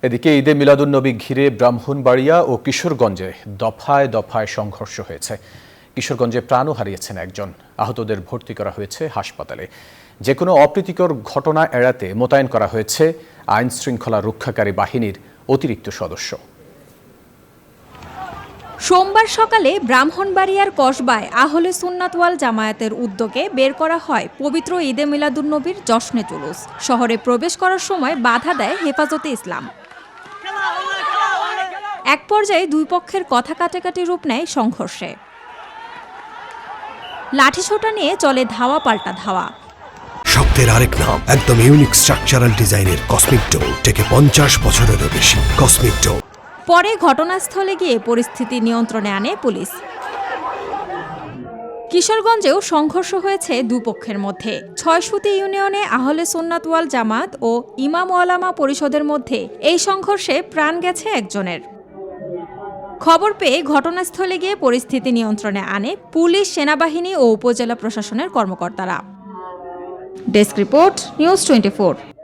এদিকে ঈদে মিলাদুন্নবী ঘিরে ব্রাহ্মণবাড়িয়া ও কিশোরগঞ্জে দফায় দফায় সংঘর্ষ হয়েছে। কিশোরগঞ্জে প্রাণও হারিয়েছেন একজন, আহতদের ভর্তি করা হয়েছে হাসপাতালে। যে কোনো অপ্রীতিকর ঘটনা এড়াতে মোতায়েন করা হয়েছে আইন শৃঙ্খলা রক্ষাকারী বাহিনীর অতিরিক্ত সদস্য। সোমবার সকালে ব্রাহ্মণবাড়িয়ার কসবায় আহলে সুন্নাত ওয়াল জামায়াতের উদ্যোগে বের করা হয় পবিত্র ঈদে মিলাদুন্নবীর জশ্নে জুলুস। শহরে প্রবেশ করার সময় বাধা দেয় হেফাজতে ইসলাম। এক পর্যায়ে দুই পক্ষের কথা কাটাকাটি রূপ নেয় সংঘর্ষে। লাঠিসোঁটা নিয়ে চলে ধাওয়া পাল্টা ধাওয়া। শব্দের আরেক নাম, একদম ইউনিক স্ট্রাকচারাল ডিজাইনের কসমিক ডোর, থেকে 50 বছরেরও বেশি। কসমিক ডোর। পরে ঘটনাস্থলে গিয়ে পরিস্থিতি নিয়ন্ত্রণে আনে পুলিশ। কিশোরগঞ্জেও সংঘর্ষ হয়েছে দুপক্ষের মধ্যে। ৬ সুতি ইউনিয়নে আহলে সুন্নাত ওয়াল জামাত ও ইমাম ওয়ালামা পরিষদের মধ্যে এই সংঘর্ষে প্রাণ গেছে একজনের। খবর পেয়ে ঘটনাস্থলে গিয়ে পরিস্থিতি নিয়ন্ত্রণে আনে পুলিশ, সেনাবাহিনী ও উপজেলা প্রশাসনের কর্মকর্তারা। Desk report, news 24।